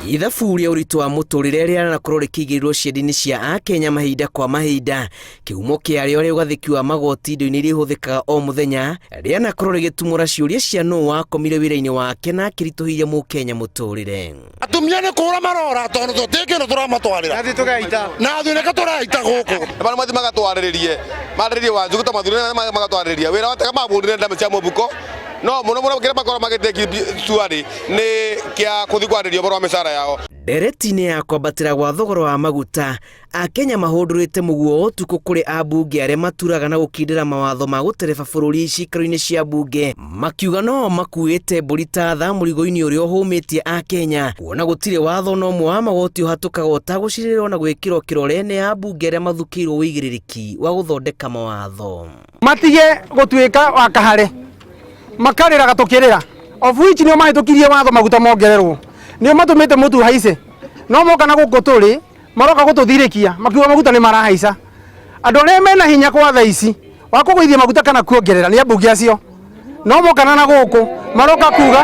Ithabu rĩa ũritũ wa mũtũrĩre rĩanakorwo rĩkĩigĩrĩrwo ciande-inĩ cia Akenya mahinda kwa mahinda. Kĩhumo kĩarĩo rĩa ũgathĩki wa magoti indo-inĩ iria ihũthĩkaga o mũthenya rĩanakorwo rĩgĩtumũra ciũria cia nũũ wakomire wĩra-inĩ wake na akĩritũhĩire mũkenya mũtũrĩre. Atumia nĩ kũra marora tondũ tũtikĩno tũramatwarĩra. Na tũgaita. Na thuneka tũraita gũkũ. Bana mathi magatwarĩrĩrie wanju guta mathurĩre magatwarĩrĩria wĩra wataka mabũrĩre ndame cia mũbuko. No muno kĩrĩa makorwo magĩteki tuarĩ nĩ kĩa kũthikwarĩrio boro mĩcara yao. Ndereti-inĩ ya kwambatĩra gwa thogora wa maguta, Akenya mahũndũrĩte mũguo ũtukũ kũrĩ ambunge arĩa maturaga na gũkindĩra mawatho ma gũtereba bũrũri cikaro-inĩ cia mbunge, makiuga no makuĩte mbũri ta tha mũrigo-inĩ ũrĩa ũhũmĩtie Akenya, kuona gũtirĩ watho no ũmwe wa magoti ũhatũkaga ũtagũcirĩrwo na gwĩkĩrwo kĩrore nĩ ambunge arĩa mathukĩirwo wĩigĩrĩrĩki wa gũthondeka mawatho. Matige gũtuĩka wa kahare makarĩraga tũkĩrĩra of which nĩo mahĩtũkirie watho maguta mongererwo, nĩo matũmĩte mũtu haice, no moka na gũkũ tũrĩ maroka gũtũthirĩkia makiuga maguta nĩ marahaica. Andũ arĩa mena hinya kwa thaa ici wa kũgũithia maguta kana kuongerera nĩ ambunge acio, no moka na gũkũ maroka kuga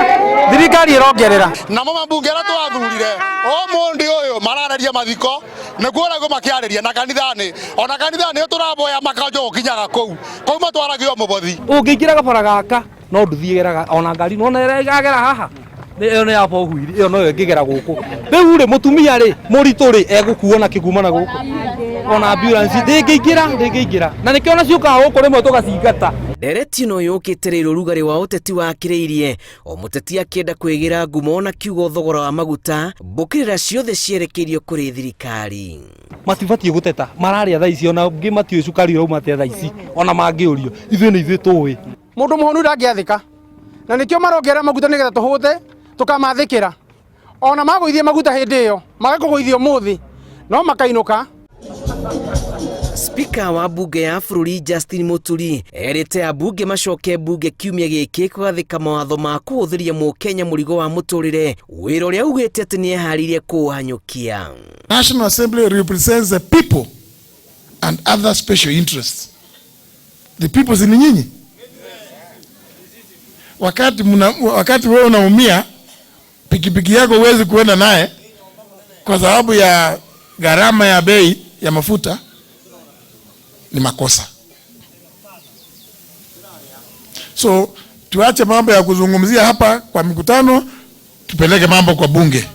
thirikari ĩrongerera. Namo mambunge arĩa twathurire ũmũndĩ ũyũ marareria mathiko nĩguo rĩgo makĩarĩria na kanitha-inĩ, ona kanitha-inĩ tũraboya makanjo gũkinyaga kũu matwaragio mũbothi. Ũngĩingĩra gabara gaka no ndũthiĩgeraga ona ngari no neragera haha ĩyo nĩ yaba ũhuiri ĩyo no ĩngĩgera gũkũ. Rĩu rĩ mũtumia rĩ mũritũ rĩ egũkuo na kĩguma na gũkũ ona ambulance ndĩngĩingĩra na nĩkĩo ona ciũkaga gũkũ rĩmwe tũgacingata. Ndereti ĩno yũkĩte rĩrĩ ũrugarĩ wa ũteti wakĩrĩirie, o mũteti akĩenda kwĩgira ngumo na kiugo thogora wa maguta mbũkĩrĩra ciothe cierekeirio kũrĩ thirikari. Matibatiĩ gũteta mararĩa thaa ici ona ngĩ matiũĩ cukari ũrauma atĩa thaa ici ona mangĩũrio ithuĩ nĩ ithuĩ tũĩ. Mũndũ mũhonu ndangĩathĩka na nĩkĩo marongerera maguta nĩgetha tũhũte tũkamathĩkĩra, ona magũithia maguta hĩndĩ ĩyo magakũgũithia ũmũthĩ no makainũka. Spika wa mbunge ya bũrũri Justin Mũturi erĩte ambunge macoke mbunge kiumia gĩkĩ kũgathĩka mawatho ma kũhũthĩria mũkenya mũrigo wa mũtũrĩre, wĩra ũrĩa ugĩte atĩ nĩ eharĩirie kũũhanyũkia. National Assembly represents the people and other special interests. The people si nyinyi. Wakati wewe unaumia pikipiki yako huwezi kuenda naye kwa sababu ya gharama ya bei ya mafuta, ni makosa. So tuache mambo ya kuzungumzia hapa kwa mikutano, tupeleke mambo kwa bunge.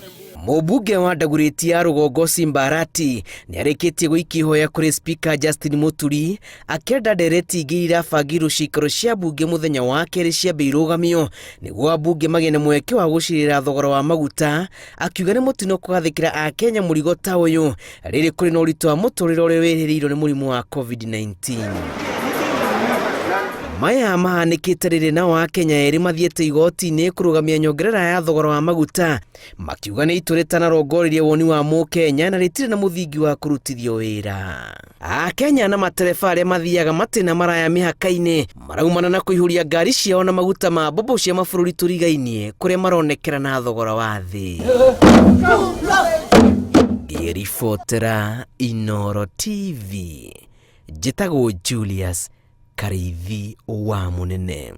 Mũmbunge wa Ndagũrĩti ya rũgongo Simba Arati nĩ arĩkĩtie gũikia ihoya kũrĩ Spika Justin Mũturi akĩenda ndereti ingĩ irabangirwo cikaro cia mbunge mũthenya wa kerĩ ciambe irũgamio nĩguo ambunge magĩe na mweke wa gũcirĩra thogora wa maguta, akiuga nĩ mũtino kũgathĩkĩra Akenya mũrigo ta ũyũ rĩrĩ kũrĩ na ũritũ wa mũtũrĩre ũrĩa wĩhĩrĩirio nĩ mũrimũ wa COVID-19. Maya mahanĩkĩte rĩrĩ nao Akenya erĩ mathiĩte igoti-inĩ kũrũgamia nyongerera ya thogora wa maguta, makiuga nĩ itũrĩte na rongorĩrie woni wa mũkenya na rĩtirĩ na mũthingi wa kũrutithio wĩra. Akenya na matereba arĩa mathiaga matĩna maraya mĩhaka-inĩ maraumana na kũihũria ngari ciao na maguta ma mbombo cia mabũrũri tũrigainie kũrĩa maronekera na thogora wa thĩ. Ribotera Inooro TV, njĩtagwo Julius Karithi wa Munene.